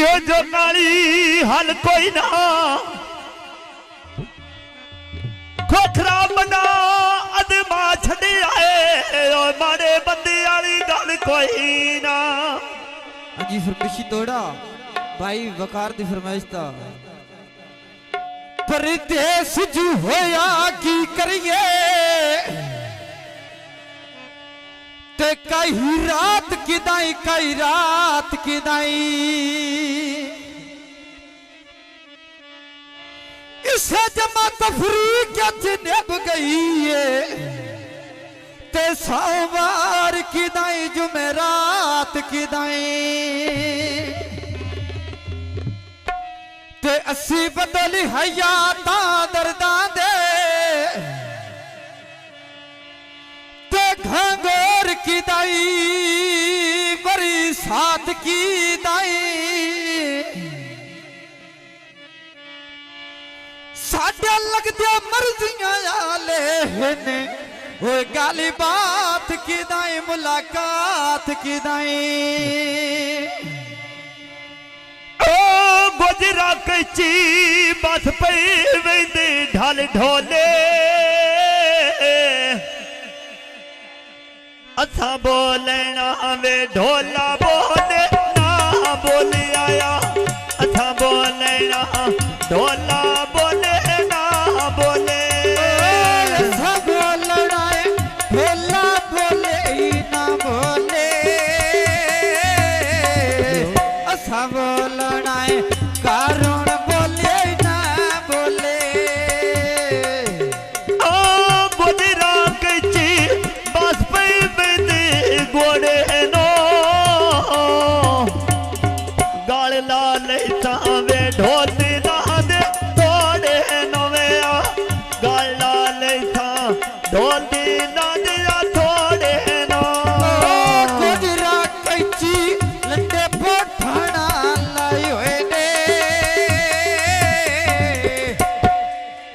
यो जो नाली हल कोई ना खोखरा बना अदमा छड़े आए और मारे बंदी वाली गल कोई ना। जी फरमाइशी तोड़ा भाई वकार दी फरमाइश ता परदेस जू होया की करिए ते कई रात किदाई इसे जमा तफरीक निभ गई है ते सोमवार किदाई जुमेरात किदाई ते अस्सी बदली हयाता दर्दा दे ते घंगोर किदाई बरी साथ किदाई साडे लगदे मर्जियां आले ने ओए गाली बात किदाई मुलाकात किदाई ओ गुजरा कच्ची बस पई वेंदे ढल ढोले असा बोलना वे ढोला बोले ना बोले आया असा बोलना ढोला बोले ना बोले असा बोलना ढोला बोले ना बोले असा बोलना कारण बोले ना बोले ओ गुजरा कच्ची बस पई वेंदे गोड़े नो गाल ला ले तावे ढोली ना दे तोड़े नवे गाल ला ले था ढोली ना दिया थोड़े नो गुजरा कैची लंडे पोठाना लाई होए ने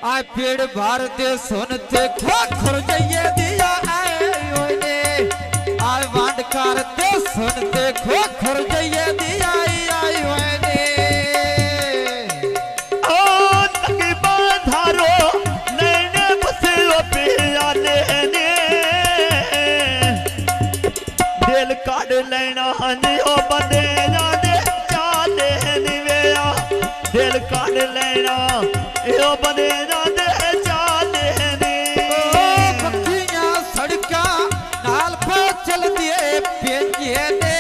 आ पेड़ भार दे सुनते खोखर जाइए दिया आए होए ने आ वांड कर दे सुनते खोखर जाइए दिया आई होए ने ओ तकी बाधारो नैने बसलो पियाले ने दिल काट लेना नी ओ बंदे जाने चाले नी वेया दिल काट लेना ओ बंदे जाने चाले नी पक्कियां सड़का नाल पे चल दिए पेंजिए ने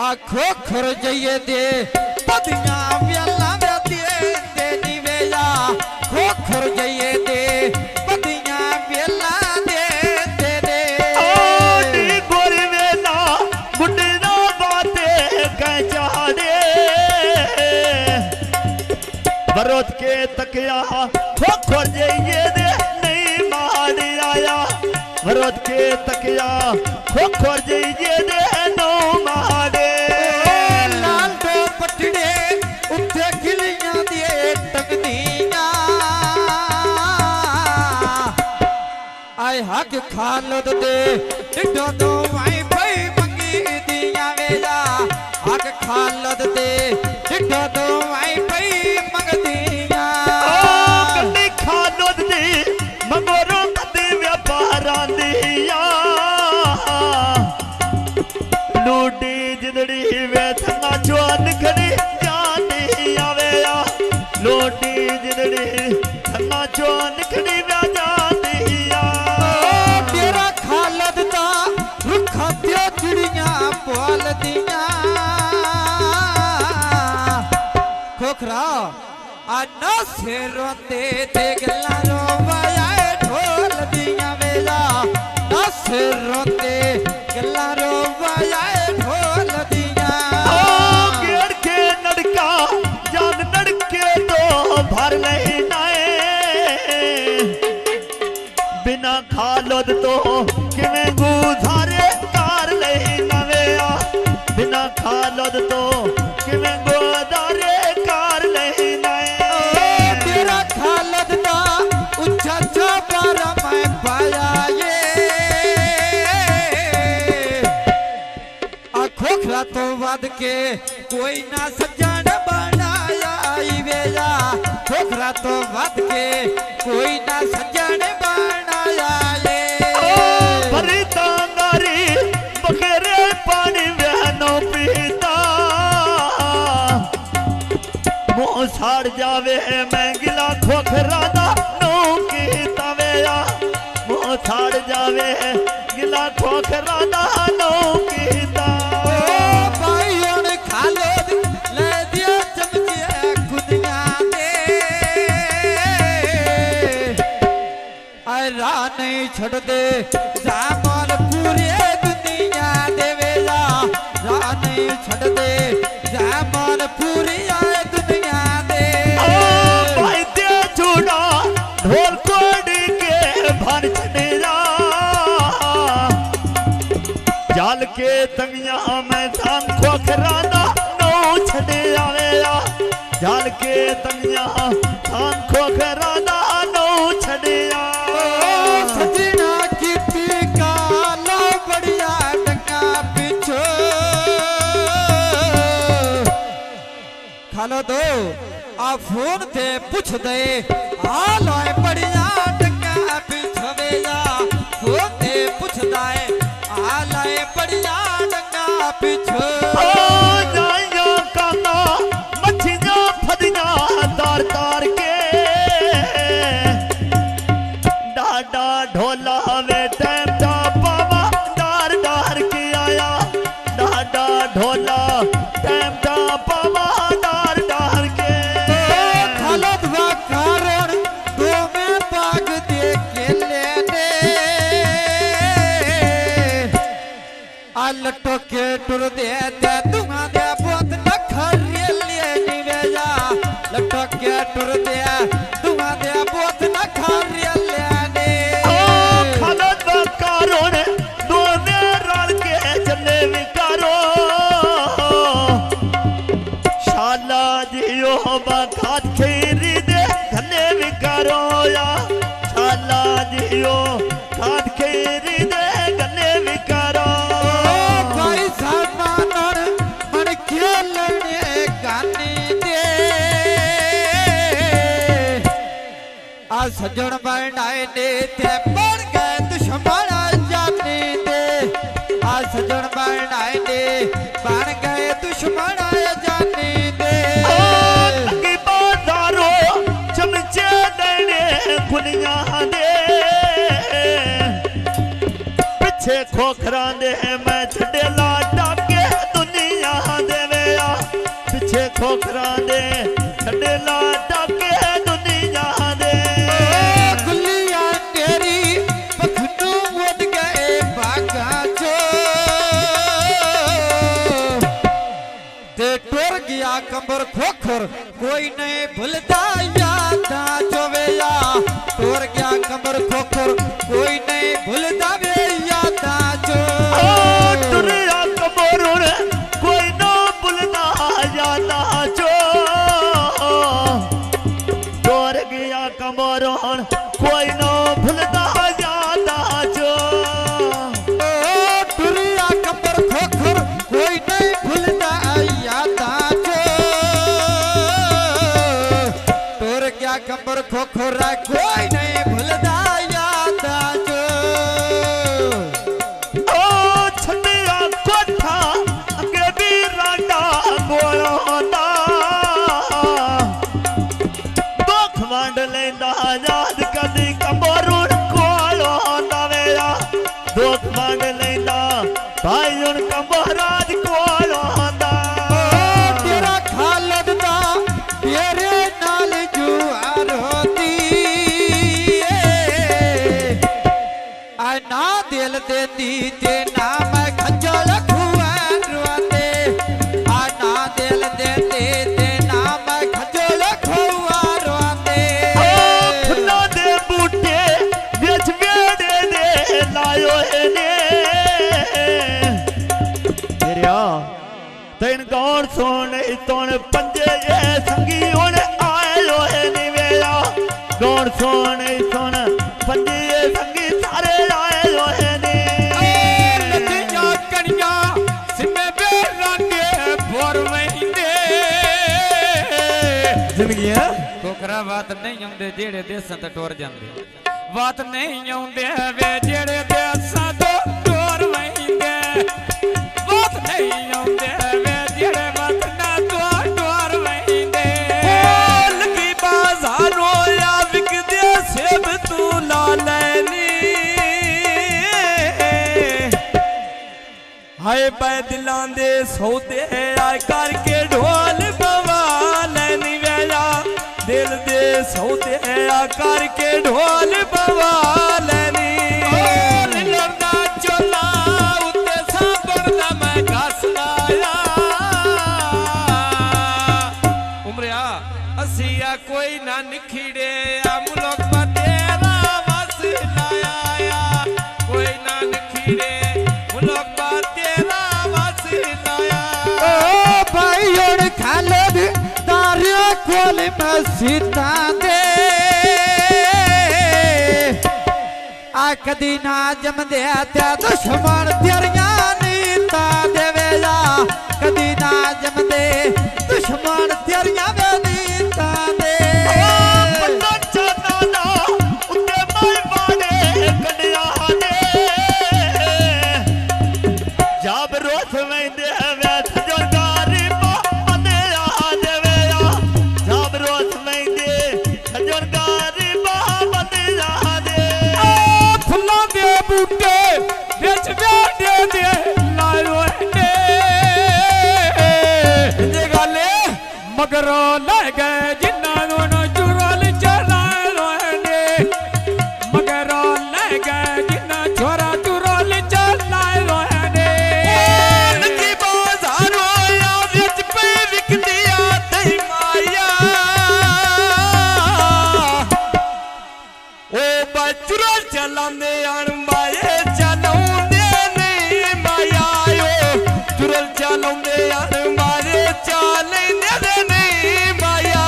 आखो खर जाइए दे पदियां व्याला दिए दे निवेला खो खर जाइए दे पदियां व्याला दे दे नी गोरी वेला बुड्ढी ना बाते कह चाड़े बरोत के तकिया खोखर जाइए दे नहीं मार आया बरोत के तकिया खोखर जाइए दे नो मारे लाल दो पटड़े उत्ते गिलियां दिए टंगदियां आए हक खालद दे डिडो दो वाई पई मंगी दियां वेला हक खालद दे डिडो दो वाई पई मंगदियां कदी खानो दी मगोरो कदी व्यापारां दिया लूटी जिंदड़ी वे थना चोन खड़ी जानी आवे लूटी जिंदड़ी थना चोन खड़ी जानी तेरा खालद दा रुखा ते चिड़ियां बोल दियां खोखरा आना से रोते ते गल्ला रोवाया ढोल दियां वेला ना से रोते गल्ला रोवाया ढोल दियां गेड़ के नड़का जान नड़के तो भर लेना बिना खालोद तो किवें गुजारे कार लेना वेया बिना खालोद तो किवें गुजारे कार लेना तेरा खालद दा उच्चा चौबारा मैं पाया ये खोखरा तो वध के कोई ना सज्जन बनाया वेला खोखरा तो वध के कोई ना सज्जन बनाया ले भरी तांगारी बखेरे पानी बहनो पीता मुँह साड़ जावे मैं गिला खोखरा दा नो कीता वेया मुँह साड़ जावे गिला खोखरा दा नो कीता नहीं छोड़ दे जामन पूरे दुनिया देवेला रा नहीं छोड़ दे जामन पूरी दुनिया दे भाई दे छुड़ा ढोल कोड़ी के भर छनेरा जाल के तंगिया में धान खोखरा दा नो छड़े आवेला जाल के तंगिया धान खोखरा दा नो छड़े सजना कीर्ति काला बढ़िया डंगा पिछो खालो दो आ फोन ते पूछ दे आ लोए बढ़िया डंगा पिछो वेला फोन ते पूछ दे आ लोए बढ़िया डंगा पिछो जाया काना मछिया फदिया तार तार के डाडा ढोला वे टाइम दा पावा डार डार के आया डाडा ढोला टाइम दा पावा डार डार के खालद वा कारण दो में बाग दे के लेने आ लटो के टुर दे दे तुमा दे बहुत नखरे ले निवेला लटो के टुर दे तुमा दे बहुत नखरे लेने खालद वा कारण दो ने रल के चले विकारो शाला जियो बात खेरी दे धने विकारो या शाला जियो बात खेरी दे धने विकारो कोई सामान मन के लेने गानी दे आ सजन बनाए ने ते पड़ गए दुश्मन जाने दे आ सजन बनाए ने बन गए दुश्मन जाने दे लगी बाजारो चमचे देने खुलिया दे पिछे खोखरा दे मैं छड़े लाडा के दुनिया दे वेया पिछे खोखरा दे छड़े लाडा के दुनिया दे गुलिया तेरी पखनू उड़ गए बागा चो ते टुर गया कंबर खोखर कोई नहीं भूलता याद चोवेया टुर गया कंबर खोखर कोई नहीं भूलता वे याद चो दुनिया कबरूर कोई ना भूलना जाना जो टुर गया कबरूर कोई ना भूलना जाना जो टुरिया कंबर खोखर कोई नहीं भूलता याद चो टुर गया कंबर खोखर कोई नहीं भूलता याद चो ओ छटिया कोठा अगे भी रांडा गोलोंदा दुख वंड लेंदा याद कदी कंबरूर कोलोंदा वेया दुख वंड लेंदा भाई हुन कंबराज कोलोंदा तेरा खालद दा तेरे नाल जुआर होती आ ना दिल देती ते ना मैं खजल खुआन रोते आ ना दिल देते ते ना मैं खजल खुआ रोते फुल्ला दे बूटे विच वेड़े दे लायो ने तेरिया तैन कौन सोने तोन पंजे ये संगी हुन आयो है निवेला कौन सोने तोन पंजे ये संगी सारे आयो है ने लतिया कनिया सिमे बे खरा बात नहीं आउंदे जेड़े देसां तो टुर जांदे बात नहीं आउंदे वे जेड़े देसां तो टुर वहिंदे बात नहीं आउंदे वे जेड़े वतना तो टुर वहिंदे लगी बाजारों या विकदे सेब तू ला लेनी हाय पै दिलां दे सौदे आ करके ढोल बवा लैनी वेला दिल दे सौदे आ करके ढोल बवा लैनी लड़ना चोला उत्ते सांबर दा मैं घस लाया उमरिया असिया कोई ना निखिड़े आ मुलक तेरा वस लाया कोई ना निखिड़े मुलक तेरा वस लाया ओ भाई और खालिद दारिया खोल मसीता दे आ कदी ना जमदे त्या दुश्मन तेरिया नीता देवेला कदी ना जमदे दुश्मन तेरिया नीता दे जब रोस वैंदे वैस जोरगारी बंदे आ देवेया जब रोस वैंदे जोरगारी बंदे आ दे फुल्लां दे बूटे विच वेडे दे लायो ने जे गले मगरों ले गए जिन्ना नूं चुरल चला ने मगरों ले गए जिन्ना छोरा चुरल चला ने लगी बाजारों या विच पे विकदिया तई माया ओ बचुरा चलांदे अणमाए चलाउंदे नहीं माया ओ चुरल चलाउंदे अणमाए चलांदे नहीं माया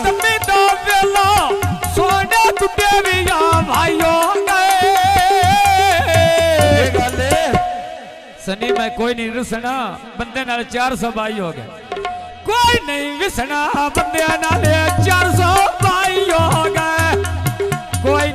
तम्मी दा वेला सोने टुटे विया भाइयों गए गले सनी मैं कोई नहीं रुसना बंदे नाल 400 भाई हो गए कोई नहीं विसना बंदे नाल 400 भाई हो गए कोई